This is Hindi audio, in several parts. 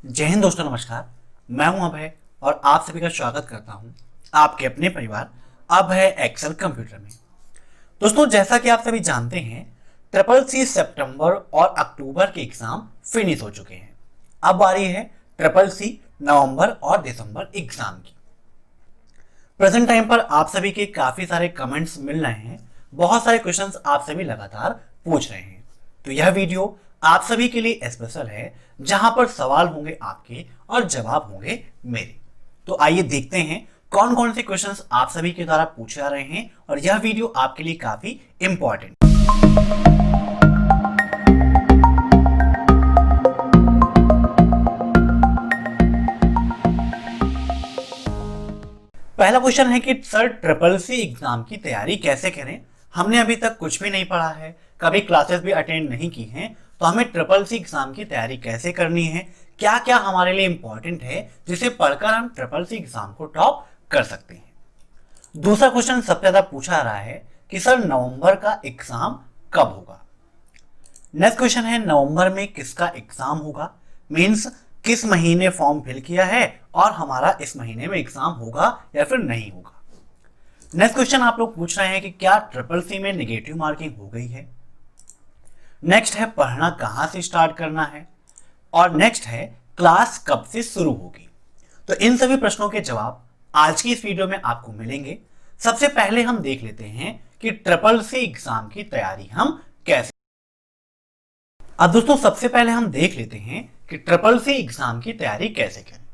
जय हिंद दोस्तों, नमस्कार। मैं हूं अभय और आप सभी का स्वागत करता हूं आपके अपने परिवार अभय एक्सेल कंप्यूटर में। दोस्तों, जैसा कि आप सभी जानते हैं, ट्रिपल सी सितंबर और अक्टूबर के एग्जाम फिनिश हो चुके हैं। अब बारी है ट्रिपल सी नवंबर और दिसंबर एग्जाम की। प्रेजेंट टाइम पर आप सभी के काफी सारे कमेंट्स मिल रहे हैं, बहुत सारे क्वेश्चंस आप सभी लगातार पूछ रहे हैं। तो यह वीडियो आप सभी के लिए स्पेशल है, जहां पर सवाल होंगे आपके और जवाब होंगे मेरे। तो आइए देखते हैं कौन कौन से क्वेश्चंस आप सभी के द्वारा पूछे जा रहे हैं और यह वीडियो आपके लिए काफी इंपॉर्टेंट। पहला क्वेश्चन है कि सर ट्रिपल सी एग्जाम की तैयारी कैसे करें। हमने अभी तक कुछ भी नहीं पढ़ा है, कभी क्लासेस भी अटेंड नहीं की हैं, तो हमें ट्रिपल सी एग्जाम की तैयारी कैसे करनी है, क्या क्या हमारे लिए इंपॉर्टेंट है जिसे पढ़कर हम ट्रिपल सी एग्जाम को टॉप कर सकते हैं। दूसरा क्वेश्चन सबसे ज्यादा पूछा जा रहा है कि सर नवंबर का एग्जाम कब होगा। नेक्स्ट क्वेश्चन है नवंबर में किसका एग्जाम होगा, मींस किस महीने फॉर्म फिल किया है और हमारा इस महीने में एग्जाम होगा या फिर नहीं होगा। नेक्स्ट क्वेश्चन आप लोग पूछ रहे हैं कि क्या ट्रिपल सी में नेगेटिव मार्किंग हो गई है। नेक्स्ट है पढ़ना कहां से स्टार्ट करना है और नेक्स्ट है क्लास कब से शुरू होगी। तो इन सभी प्रश्नों के जवाब आज की इस वीडियो में आपको मिलेंगे। सबसे पहले हम देख लेते हैं कि ट्रिपल सी एग्जाम की तैयारी हम कैसे। अब दोस्तों, सबसे पहले हम देख लेते हैं कि ट्रिपल सी एग्जाम की तैयारी कैसे करें।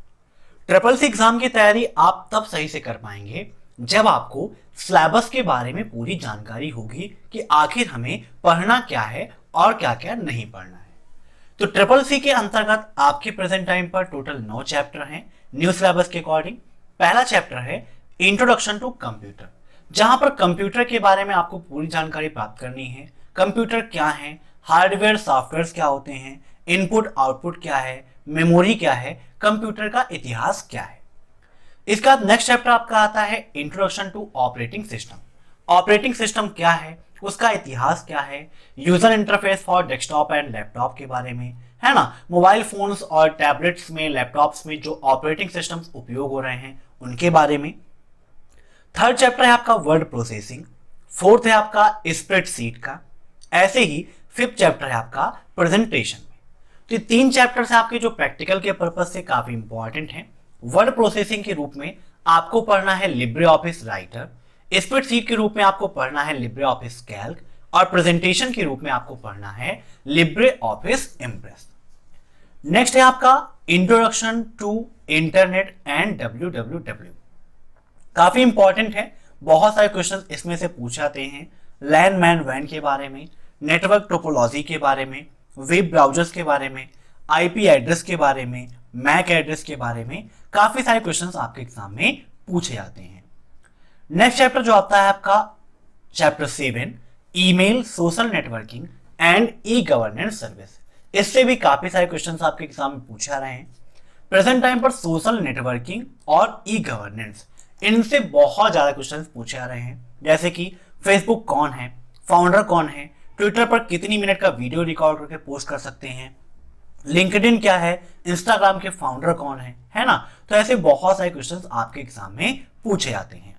ट्रिपल सी एग्जाम की तैयारी आप तब सही से कर पाएंगे जब आपको सिलेबस के बारे में पूरी जानकारी होगी कि आखिर हमें पढ़ना क्या है और क्या क्या नहीं पढ़ना है। तो ट्रिपल सी के अंतर्गत आपके प्रेजेंट टाइम पर टोटल 9 चैप्टर हैं न्यू सिलेबस के अकॉर्डिंग। पहला चैप्टर है इंट्रोडक्शन टू कंप्यूटर, जहां पर कंप्यूटर के बारे में आपको पूरी जानकारी प्राप्त करनी है। कंप्यूटर क्या है, हार्डवेयर सॉफ्टवेयर क्या होते हैं, इनपुट आउटपुट क्या है, मेमोरी क्या है, कंप्यूटर का इतिहास क्या है। इसका नेक्स्ट चैप्टर आपका आता है introduction to operating system. Operating system क्या है, उसका इतिहास क्या है, user interface for desktop and laptop के बारे में, है ना, मोबाइल फोन्स और टैबलेट्स में, लैपटॉप्स में जो ऑपरेटिंग सिस्टम्स उपयोग हो रहे हैं उनके बारे में। थर्ड चैप्टर है आपका वर्ड प्रोसेसिंग। फोर्थ है आपका स्प्रेडशीट का। ऐसे ही फिफ्थ चैप्टर है आपका प्रेजेंटेशन में। तो ये 3 चैप्टर्स आपके जो प्रैक्टिकल के पर्पज से काफी इंपॉर्टेंट हैं। वर्ड प्रोसेसिंग के रूप में आपको पढ़ना है लिब्रे ऑफिस राइटर, स्प्रेडशीट के रूप में आपको पढ़ना है लिब्रे ऑफिस कैल्क और प्रेजेंटेशन के रूप में आपको पढ़ना है लिब्रे ऑफिस इम्प्रेस। नेक्स्ट है आपका introduction to internet and WWW। काफी इंपॉर्टेंट है, बहुत सारे क्वेश्चन इसमें से पूछे जाते हैं। लैन मैन वैन के बारे में, नेटवर्क टोपोलॉजी के बारे में, वेब ब्राउजर्स के बारे में, आईपी एड्रेस के बारे में, मैक एड्रेस के बारे में काफी सारे क्वेश्चंस आपके एग्जाम में पूछे जाते हैं। नेक्स्ट चैप्टर जो आता है आपका chapter 7 email, social networking and e governance service. इससे भी काफी सारे क्वेश्चंस आपके एग्जाम में पूछे जा रहे हैं। प्रेजेंट टाइम पर सोशल नेटवर्किंग और ई गवर्नेंस, इनसे बहुत ज्यादा क्वेश्चंस पूछे जा रहे हैं, जैसे कि फेसबुक कौन है, फाउंडर कौन है, ट्विटर पर कितनी मिनट का वीडियो रिकॉर्ड करके पोस्ट कर सकते हैं, लिंक्डइन क्या है, इंस्टाग्राम के फाउंडर कौन है ना। तो ऐसे बहुत सारे क्वेश्चंस आपके एग्जाम में पूछे जाते हैं।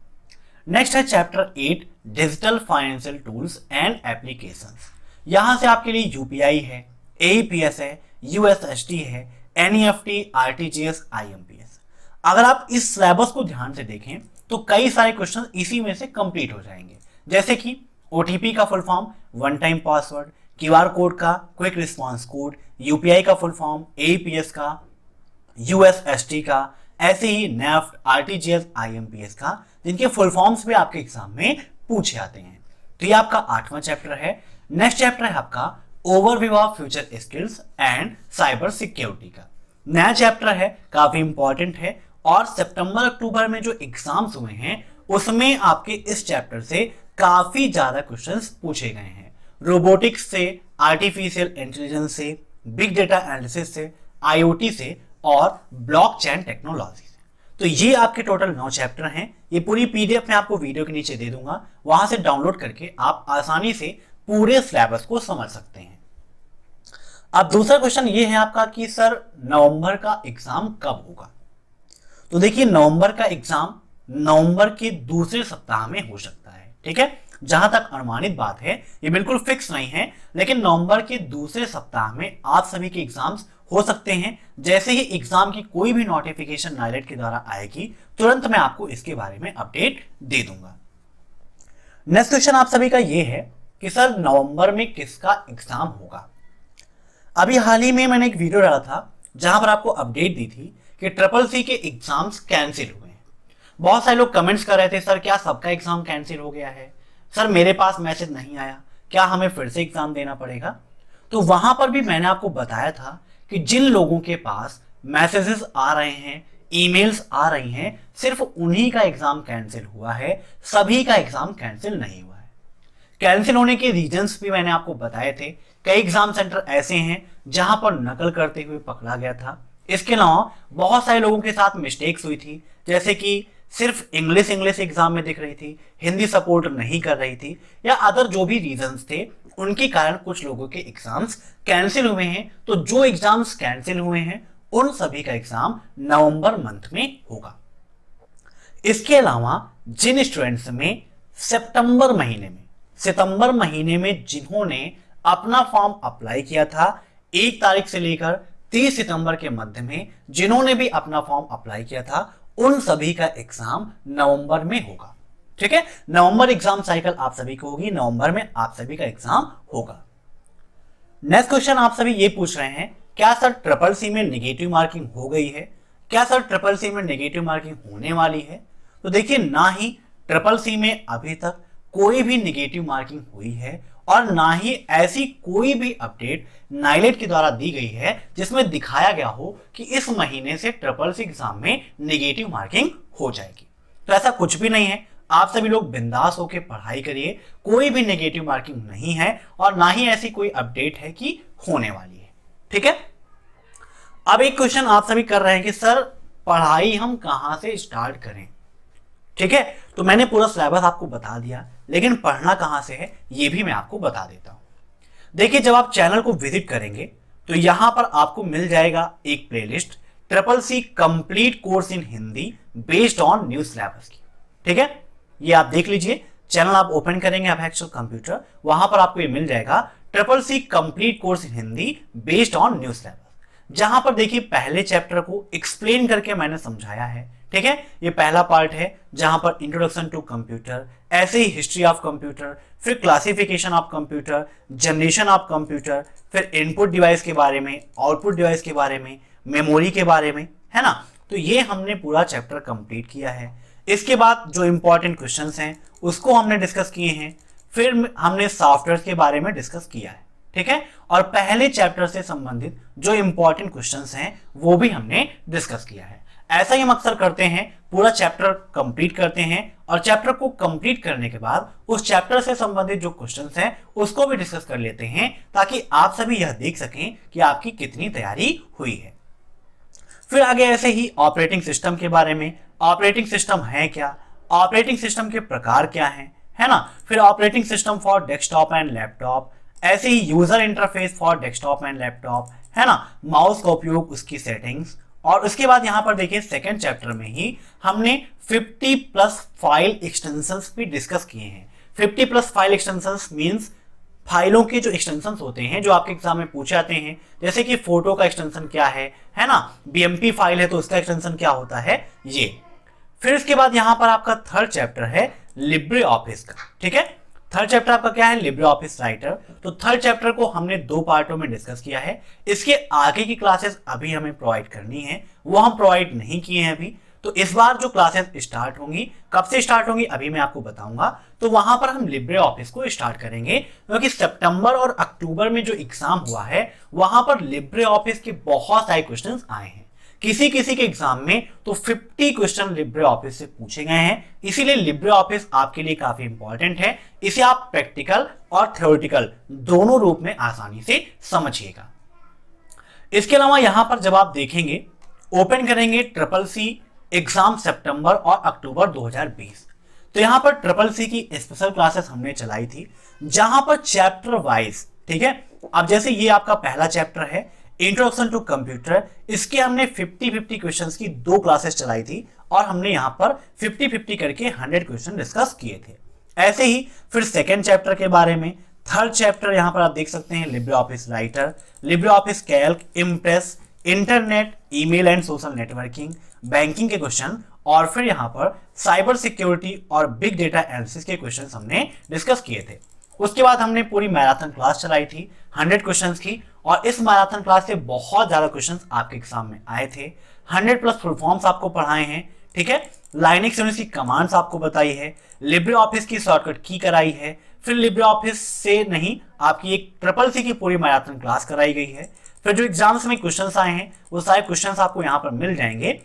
नेक्स्ट है chapter 8 digital financial tools and applications. यहां से आपके लिए यूपीआई है, एईपीएस है, यूएसएसडी है, एनईएफटी, आरटीजीएस, आईएमपीएस। अगर आप इस सिलेबस को ध्यान से देखें तो कई सारे क्वेश्चन इसी में से कंप्लीट हो जाएंगे, जैसे कि ओटीपी का full form one time password, QR code का क्विक रिस्पांस कोड, यूपीआई का फुल फॉर्म, एईपीएस का, यूएसएसडी का, ऐसे ही नेफ्ट, आरटीजीएस, आईएमपीएस का, जिनके फुल फॉर्म्स भी आपके एग्जाम में पूछे जाते हैं। तो ये आपका 8वां चैप्टर है। नेक्स्ट चैप्टर है आपका overview of future skills and cyber security का। नया चैप्टर है, काफी इंपॉर्टेंट है और सितंबर अक्टूबर में जो एग्जाम्स हुए हैं उसमें आपके इस चैप्टर से काफी ज्यादा क्वेश्चंस पूछे गए हैं। रोबोटिक्स से, आर्टिफिशियल इंटेलिजेंस से, बिग डेटा एनालिसिस से, आईओटी से और ब्लॉकचेन टेक्नोलॉजी से। तो ये आपके टोटल 9 चैप्टर हैं। ये पूरी पीडीएफ मैं आपको वीडियो के नीचे दे दूंगा, वहां से डाउनलोड करके आप आसानी से पूरे सिलेबस को समझ सकते हैं। अब दूसरा क्वेश्चन ये है आपका कि सर नवंबर का एग्जाम कब होगा। तो देखिए नवंबर का एग्जाम नवंबर के दूसरे सप्ताह में हो सकता है, ठीक है। जहां तक अनुमानित बात है, ये बिल्कुल फिक्स नहीं है, लेकिन नवंबर के दूसरे सप्ताह में आप सभी के एग्जाम्स हो सकते हैं। जैसे ही एग्जाम की कोई भी नोटिफिकेशन नाइलेट के द्वारा आएगी, तुरंत मैं आपको इसके बारे में अपडेट दे दूंगा। नेक्स्ट क्वेश्चन आप सभी का ये है कि सर नवंबर में किसका एग्जाम होगा। अभी हाल ही में मैंने एक वीडियो डाला था जहां पर आपको अपडेट दी थी कि ट्रिपल सी के एग्जाम्स कैंसिल हुए हैं। बहुत सारे लोग कमेंट्स कर रहे थे, सर क्या सबका एग्जाम कैंसिल हो गया है, सर मेरे पास मैसेज नहीं आया, क्या हमें फिर से एग्जाम देना पड़ेगा। तो वहां पर भी मैंने आपको बताया था कि जिन लोगों के पास मैसेजेस आ रहे हैं, ईमेल्स आ रही हैं, सिर्फ उन्हीं का एग्जाम कैंसिल हुआ है, सभी का एग्जाम कैंसिल नहीं हुआ है। कैंसिल होने के रीजंस भी मैंने आपको बताए थे। कई एग्जाम सेंटर ऐसे हैं जहां पर नकल करते हुए पकड़ा गया था। इसके अलावा बहुत सारे लोगों के साथ मिस्टेक्स हुई थी, जैसे कि सिर्फ इंग्लिश एग्जाम में दिख रही थी, हिंदी सपोर्ट नहीं कर रही थी, या अदर जो भी रीजंस थे उनके कारण कुछ लोगों के एग्जाम्स कैंसिल हुए हैं। तो जो एग्जाम्स कैंसिल हुए हैं उन सभी का एग्जाम नवंबर मंथ में होगा। इसके अलावा जिन स्टूडेंट्स में सितंबर महीने में जिन्होंने अपना फॉर्म अप्लाई किया था, 1 तारीख से लेकर 30 सितंबर के मध्य में जिन्होंने भी अपना फॉर्म अप्लाई किया था, उन सभी का एग्जाम नवंबर में होगा, ठीक है। नवंबर एग्जाम साइकिल आप सभी को होगी, नवंबर में आप सभी का एग्जाम होगा। नेक्स्ट क्वेश्चन आप सभी ये पूछ रहे हैं, क्या सर ट्रिपल सी में नेगेटिव मार्किंग हो गई है, क्या सर ट्रिपल सी में नेगेटिव मार्किंग होने वाली है। तो देखिए ना ही ट्रिपल सी में अभी तक कोई भी नेगेटिव मार्किंग हुई है और ना ही ऐसी कोई भी अपडेट नाइलेट के द्वारा दी गई है जिसमें दिखाया गया हो कि इस महीने से ट्रिपल सी एग्जाम में नेगेटिव मार्किंग हो जाएगी। तो ऐसा कुछ भी नहीं है, आप सभी लोग बिंदास होकर पढ़ाई करिए, कोई भी नेगेटिव मार्किंग नहीं है और ना ही ऐसी कोई अपडेट है कि होने वाली है, ठीक है। अब एक क्वेश्चन आप सभी कर रहे हैं कि सर पढ़ाई हम कहां से स्टार्ट करें, ठीक है। तो मैंने पूरा सिलेबस आपको बता दिया, लेकिन पढ़ना कहां से है ये भी मैं आपको बता देता हूं। देखिए जब आप चैनल को विजिट करेंगे तो यहां पर आपको मिल जाएगा एक playlist triple C complete course in Hindi based on new syllabus की, ठीक है। ये आप देख लीजिए, चैनल आप ओपन करेंगे आप एक्चुअल कंप्यूटर, वहां पर आपको ये मिल जाएगा triple C complete course in Hindi based on new syllabus, जहां पर देखिए पहले चैप्टर को एक्सप्लेन करके मैंने समझाया है, ठीक है। ये पहला पार्ट है जहां पर इंट्रोडक्शन टू कंप्यूटर, ऐसे ही हिस्ट्री ऑफ कंप्यूटर, फिर classification of computer, generation of computer, फिर इनपुट डिवाइस के बारे में, आउटपुट डिवाइस के बारे में, मेमोरी के बारे में, है ना। तो ये हमने पूरा चैप्टर कंप्लीट किया है। इसके बाद जो इंपॉर्टेंट क्वेश्चंस हैं उसको हमने डिस्कस किए हैं, फिर हमने सॉफ्टवेयर के बारे में डिस्कस किया है, ठीक है। और पहले चैप्टर से संबंधित जो इंपॉर्टेंट क्वेश्चंस हैं वो भी हमने डिस्कस किया है। ऐसा ही हम अक्सर करते हैं, पूरा चैप्टर कंप्लीट करते हैं और चैप्टर को कंप्लीट करने के बाद उस चैप्टर से संबंधित जो क्वेश्चंस हैं उसको भी डिस्कस कर लेते हैं, ताकि आप सभी यह देख सकें कि आपकी कितनी तैयारी हुई है। फिर आगे ऐसे ही ऑपरेटिंग सिस्टम के बारे में, ऑपरेटिंग सिस्टम है क्या, ऑपरेटिंग सिस्टम के प्रकार क्या हैं, है ना। फिर operating system for desktop and laptop, ऐसे ही user interface for desktop and laptop, है ना, माउस का उपयोग, उसकी सेटिंग्स। और उसके बाद यहां पर देखिए सेकंड चैप्टर में ही हमने 50+ फाइल एक्सटेंशंस भी डिस्कस किए हैं। 50+ फाइल एक्सटेंशंस मींस फाइलों के जो एक्सटेंशंस होते हैं जो आपके एग्जाम में पूछे जाते हैं, जैसे कि फोटो का एक्सटेंशन क्या है ना, बीएमपी फाइल है तो उसका एक्सटेंशन क्या होता है ये। फिर इसके बाद यहां पर आपका थर्ड चैप्टर है लिब्रे ऑफिस का, ठीक है। थर्ड चैप्टर आपका क्या है, लिब्रे ऑफिस राइटर। तो थर्ड चैप्टर को हमने 2 पार्टों में डिस्कस किया है। इसके आगे की क्लासेस अभी हमें प्रोवाइड करनी है, वो हम प्रोवाइड नहीं किए हैं अभी। तो इस बार जो क्लासेस स्टार्ट होंगी, कब से स्टार्ट होंगी अभी मैं आपको बताऊंगा। तो वहां पर हम लिब्रे ऑफिस को स्टार्ट करेंगे, क्योंकि सितंबर और अक्टूबर में जो एग्जाम हुआ है वहां पर लिब्रे ऑफिस के बहुत सारे क्वेश्चंस आए हैं। किसी किसी के एग्जाम में तो 50 क्वेश्चन लिब्रे ऑफिस से पूछे गए हैं, इसीलिए लिब्रे ऑफिस आपके लिए काफी इंपॉर्टेंट है। इसे आप प्रैक्टिकल और थ्योरेटिकल दोनों रूप में आसानी से समझिएगा। इसके अलावा यहां पर जब आप देखेंगे, ओपन करेंगे ट्रिपल सी एग्जाम सितंबर और अक्टूबर 2020, तो यहां पर ट्रिपल सी की स्पेशल क्लासेस हमने चलाई थी, जहां पर चैप्टर वाइज, ठीक है, अब जैसे ये आपका पहला चैप्टर है इंट्रोडक्शन टू कंप्यूटर, इसके हमने 50-50 क्वेश्चंस की 2 क्लासेस चलाई थी और हमने यहाँ पर 50-50 करके 100 क्वेश्चन डिस्कस किए थे। ऐसे ही फिर सेकेंड चैप्टर के बारे में, थर्ड चैप्टर यहाँ पर आप देख सकते हैं Libre office writer, Libre office Calc, impress, internet, email and social networking, banking के क्वेश्चन और फिर यहाँ पर साइबर सिक्योरिटी और बिग डेटा एनालिसिस के क्वेश्चन हमने डिस्कस किए थे। उसके बाद हमने पूरी मैराथन क्लास चलाई थी 100 क्वेश्चंस की और इस मैराथन क्लास से बहुत ज्यादा क्वेश्चंस आपके एग्जाम में आए थे। 100+ फुल फॉर्म्स आपको पढ़ाए हैं, ठीक है, लाइनक्स यूनिक्स की कमांड्स आपको बताई है, लिब्रे ऑफिस की शॉर्टकट की कराई है, फिर लिब्रे ऑफिस से नहीं आपकी एक CCC की पूरी मैराथन क्लास कराई गई है। फिर जो एग्जाम्स में क्वेश्चंस आए हैं वो सारे क्वेश्चंस आपको यहाँ पर मिल जाएंगे।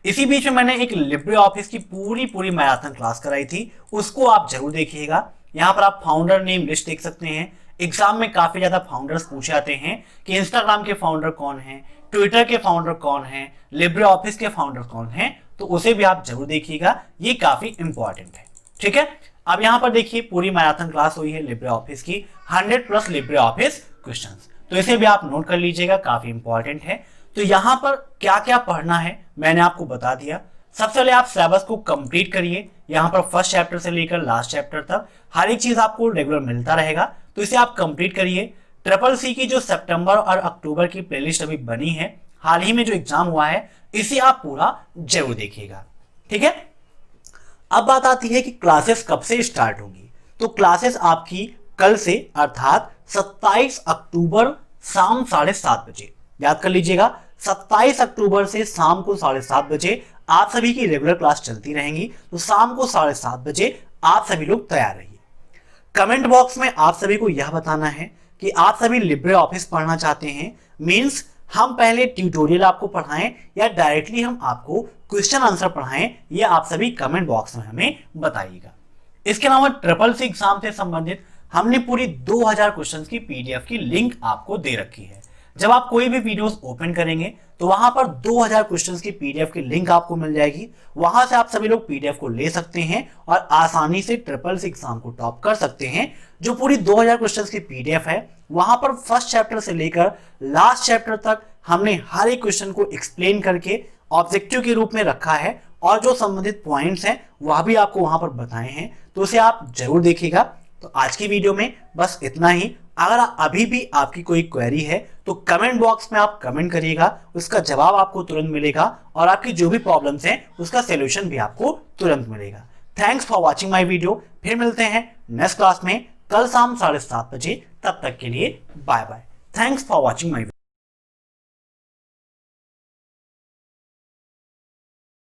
इसी बीच में मैंने एक लिब्रे ऑफिस की पूरी मैराथन क्लास कराई थी, उसको आप जरूर देखिएगा। यहाँ पर आप फाउंडर नेम लिस्ट देख सकते हैं। एग्जाम में काफी ज्यादा फाउंडर्स पूछे जाते हैं कि इंस्टाग्राम के फाउंडर कौन हैं, ट्विटर के फाउंडर कौन हैं, लिब्रे ऑफिस के फाउंडर कौन हैं, तो उसे भी आप जरूर देखिएगा, ये काफी इंपॉर्टेंट है, ठीक है। अब यहाँ पर देखिए पूरी मैराथन क्लास हुई है लिब्रे ऑफिस की, 100+ लिब्रे ऑफिस क्वेश्चंस, तो इसे भी आप नोट कर लीजिएगा, काफी इंपॉर्टेंट है। तो यहाँ पर क्या क्या पढ़ना है मैंने आपको बता दिया। सबसे पहले आप सिलेबस को कंप्लीट करिए, यहाँ पर फर्स्ट चैप्टर से लेकर लास्ट चैप्टर तक हर एक चीज आपको रेगुलर मिलता रहेगा, तो इसे आप कंप्लीट करिए। CCC की जो सितंबर और अक्टूबर की प्लेलिस्ट अभी बनी है, हाल ही में जो एग्जाम हुआ है, इसे आप पूरा जरूर देखिएगा, ठीक है। अब बात आती है कि क्लासेस कब से स्टार्ट होंगी। तो क्लासेस आपकी कल से अर्थात 27 अक्टूबर शाम 7:30 बजे, याद कर लीजिएगा 27 अक्टूबर से शाम को 7:30 बजे आप सभी की रेगुलर क्लास चलती रहेंगी। तो शाम को 7:30 बजे आप सभी लोग तैयार रहिए। कमेंट बॉक्स में आप सभी को यह बताना है कि आप सभी लिब्रे ऑफिस पढ़ना चाहते हैं, मींस हम पहले ट्यूटोरियल आपको पढ़ाएं या डायरेक्टली हम आपको क्वेश्चन आंसर पढ़ाएं, ये आप सभी कमेंट बॉक्स में हमें बताइएगा। इसके अलावा CCC एग्जाम से संबंधित हमने पूरी 2000 क्वेश्चंस की PDF की लिंक आपको दे रखी है। जब आप कोई भी वीडियोस ओपन करेंगे तो वहां पर 2000 क्वेश्चंस की PDF की लिंक आपको मिल जाएगी, वहां से आप सभी लोग PDF को ले सकते हैं और आसानी से CCC एग्जाम को टॉप कर सकते हैं। जो पूरी 2000 क्वेश्चंस की PDF है, वहां पर फर्स्ट चैप्टर से लेकर लास्ट चैप्टर तक हमने हर एक क्वेश्चन को एक्सप्लेन करके ऑब्जेक्टिव के रूप में रखा है और जो संबंधित पॉइंट्स हैं वह भी आपको वहां पर बताए हैं, तो उसे आप जरूर देखिएगा। तो आज की वीडियो में बस इतना ही। अगर अभी भी आपकी कोई क्वेरी है तो कमेंट बॉक्स में आप कमेंट करिएगा, उसका जवाब आपको तुरंत मिलेगा और आपकी जो भी प्रॉब्लम्स हैं उसका सॉल्यूशन भी आपको तुरंत मिलेगा। Thanks for watching my video. फिर मिलते हैं नेक्स्ट क्लास में कल शाम 7:30 बजे। तब तक के लिए bye bye. Thanks for watching my video.